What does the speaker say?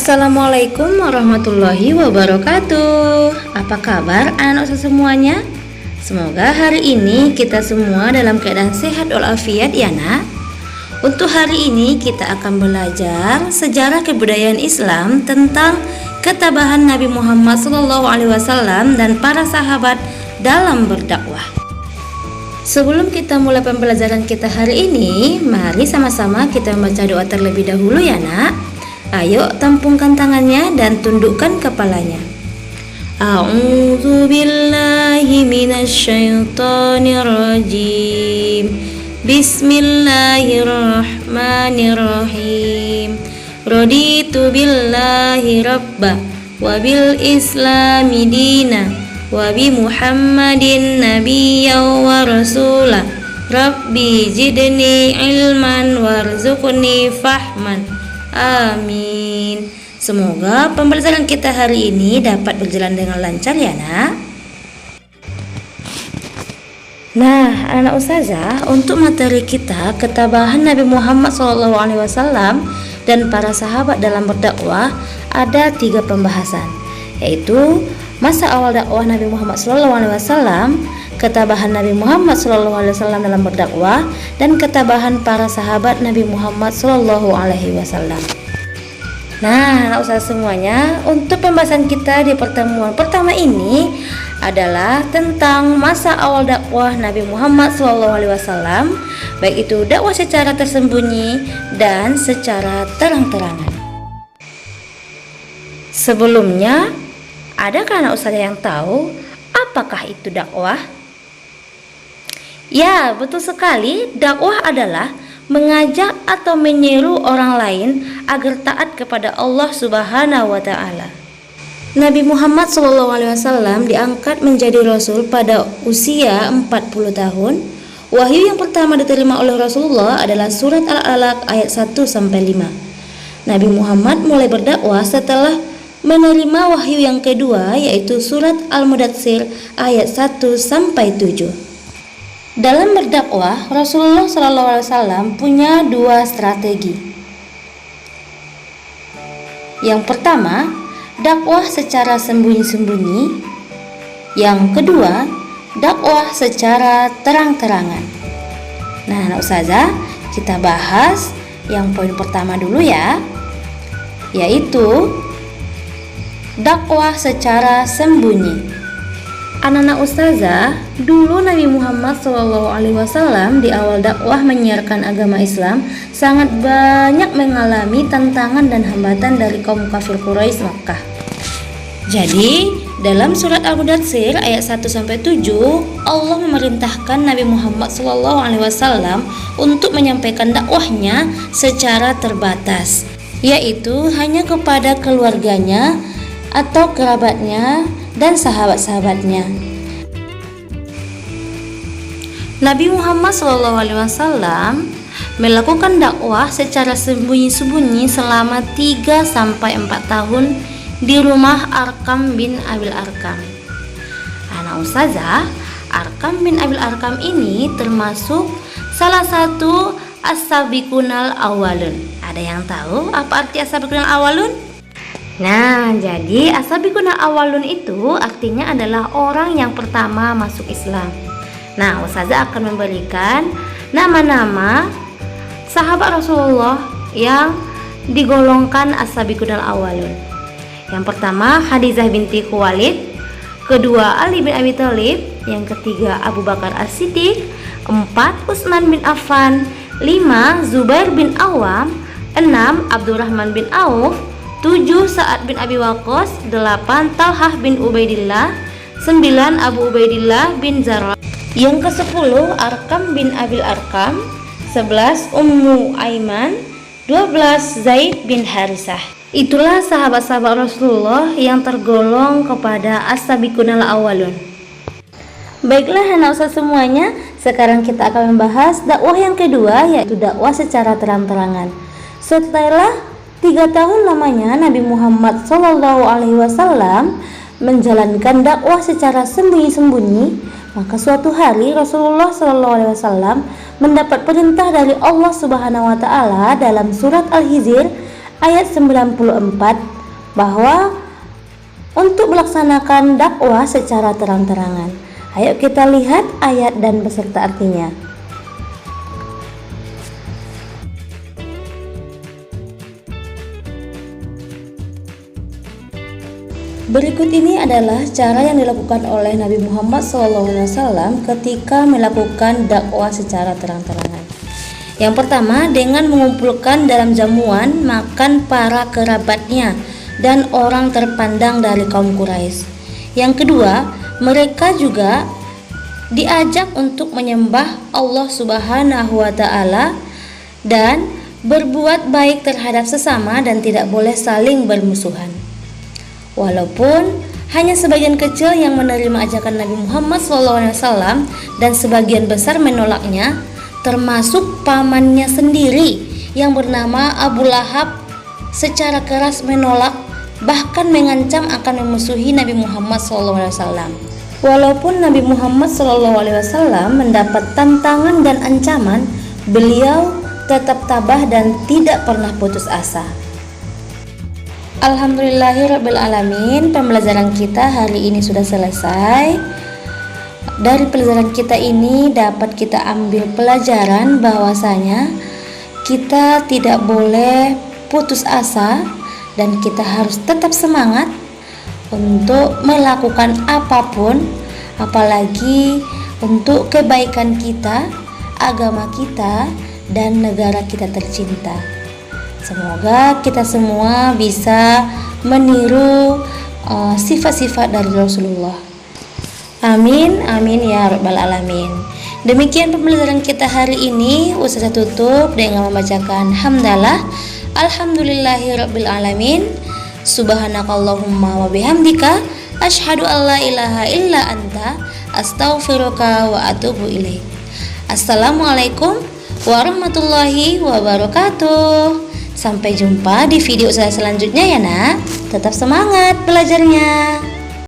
Assalamualaikum warahmatullahi wabarakatuh. Apa kabar anak usaha semuanya? Semoga hari ini kita semua dalam keadaan sehat walafiat ya nak. Untuk hari ini kita akan belajar sejarah kebudayaan Islam tentang ketabahan Nabi Muhammad SAW dan para sahabat dalam berdakwah. Sebelum kita mulai pembelajaran kita hari ini, mari sama-sama kita membaca doa terlebih dahulu ya nak. Ayo tampungkan tangannya dan tundukkan kepalanya. A'udzu billahi minasyaitonir rajim. Bismillahirrahmanirrahim. Raditu billahi rabba wa bil islami dina wa bi Muhammadin nabiyya wa rasula. Rabbi zidni ilman warzuqni fahman. Amin. Semoga pembelajaran kita hari ini dapat berjalan dengan lancar ya nak. Nah anak ustazah, untuk materi kita ketabahan Nabi Muhammad SAW dan para sahabat dalam berdakwah ada 3 pembahasan, yaitu masa awal dakwah Nabi Muhammad SAW, ketabahan Nabi Muhammad SAW dalam berdakwah, dan ketabahan para sahabat Nabi Muhammad SAW. Nah, anak usaha semuanya, untuk pembahasan kita di pertemuan pertama ini adalah tentang masa awal dakwah Nabi Muhammad SAW, baik itu dakwah secara tersembunyi dan secara terang-terangan. Sebelumnya, adakah anak usaha yang tahu apakah itu dakwah? Ya, betul sekali. Dakwah adalah mengajak atau menyeru orang lain agar taat kepada Allah Subhanahu wa taala. Nabi Muhammad SAW diangkat menjadi rasul pada usia 40 tahun. Wahyu yang pertama diterima oleh Rasulullah adalah surat Al-Alaq ayat 1 sampai 5. Nabi Muhammad mulai berdakwah setelah menerima wahyu yang kedua, yaitu surat Al-Mudatsir ayat 1 sampai 7. Dalam berdakwah, Rasulullah SAW punya 2 strategi. Yang pertama, dakwah secara sembunyi-sembunyi. Yang kedua, dakwah secara terang-terangan. Nah, anak ustazah, kita bahas yang poin pertama dulu ya, yaitu dakwah secara sembunyi. Anak-anak ustazah, dulu Nabi Muhammad SAW di awal dakwah menyiarkan agama Islam sangat banyak mengalami tantangan dan hambatan dari kaum kafir Quraisy Makkah. Jadi, dalam surat Al-Mudatsir ayat 1 sampai 7, Allah memerintahkan Nabi Muhammad SAW untuk menyampaikan dakwahnya secara terbatas, yaitu hanya kepada keluarganya atau kerabatnya dan sahabat-sahabatnya. Nabi Muhammad SAW melakukan dakwah secara sembunyi-sembunyi selama 3-4 tahun di rumah Arqam bin Abil Arqam. Anak ustazah, Arqam bin Abil Arqam ini termasuk salah satu as-sabiqunal awwalun. Ada yang tahu apa arti as-sabiqunal awwalun? Nah, jadi as-sabiqunal awwalun itu artinya adalah orang yang pertama masuk Islam. Nah, ustazah akan memberikan nama-nama sahabat Rasulullah yang digolongkan as-sabiqunal awwalun. Yang pertama Khadijah binti Khuwailid, kedua Ali bin Abi Thalib, yang ketiga Abu Bakar As-Siddiq, 4 Utsman bin Affan, 5 Zubair bin Awam, 6 Abdurrahman bin Auf, 7 Sa'ad bin Abi Waqqas, 8 Talhah bin Ubaidillah, 9 Abu Ubaidillah bin Zarrah. Yang ke-10 Arqam bin Abil Arqam, 11 Ummu Aiman, 12 Zaid bin Harisah. Itulah sahabat-sahabat Rasulullah yang tergolong kepada as-sabiqunal awwalun. Baiklah anak ustaz semuanya, sekarang kita akan membahas dakwah yang kedua, yaitu dakwah secara terang-terangan. Setelah 3 tahun lamanya Nabi Muhammad SAW menjalankan dakwah secara sembunyi-sembunyi, maka suatu hari Rasulullah SAW mendapat perintah dari Allah Subhanahu wa taala dalam surat Al-Hijr ayat 94 bahwa untuk melaksanakan dakwah secara terang-terangan. Ayo kita lihat ayat dan beserta artinya. Berikut ini adalah cara yang dilakukan oleh Nabi Muhammad SAW ketika melakukan dakwah secara terang-terangan. Yang pertama, dengan mengumpulkan dalam jamuan makan para kerabatnya dan orang terpandang dari kaum Quraisy. Yang kedua, mereka juga diajak untuk menyembah Allah Subhanahu wa Ta'ala dan berbuat baik terhadap sesama dan tidak boleh saling bermusuhan. Walaupun hanya sebagian kecil yang menerima ajakan Nabi Muhammad SAW dan sebagian besar menolaknya, termasuk pamannya sendiri yang bernama Abu Lahab secara keras menolak, bahkan mengancam akan memusuhi Nabi Muhammad SAW. Walaupun Nabi Muhammad SAW mendapat tantangan dan ancaman, beliau tetap tabah dan tidak pernah putus asa. Alhamdulillahirrabbilalamin, pembelajaran kita hari ini sudah selesai. Dari pelajaran kita ini dapat kita ambil pelajaran bahwasanya kita tidak boleh putus asa dan kita harus tetap semangat untuk melakukan apapun, apalagi untuk kebaikan kita, agama kita, dan negara kita tercinta. Semoga kita semua bisa meniru sifat-sifat dari Rasulullah. Amin, amin ya rabbal alamin. Demikian pembelajaran kita hari ini. Ustazah tutup dengan membacakan hamdalah. Alhamdulillahirabbil alamin. Subhanakallahumma wa bihamdika asyhadu an la ilaha illa anta astaghfiruka wa atubu ilaik. Assalamualaikum warahmatullahi wabarakatuh. Sampai jumpa di video saya selanjutnya ya nak. Tetap semangat belajarnya.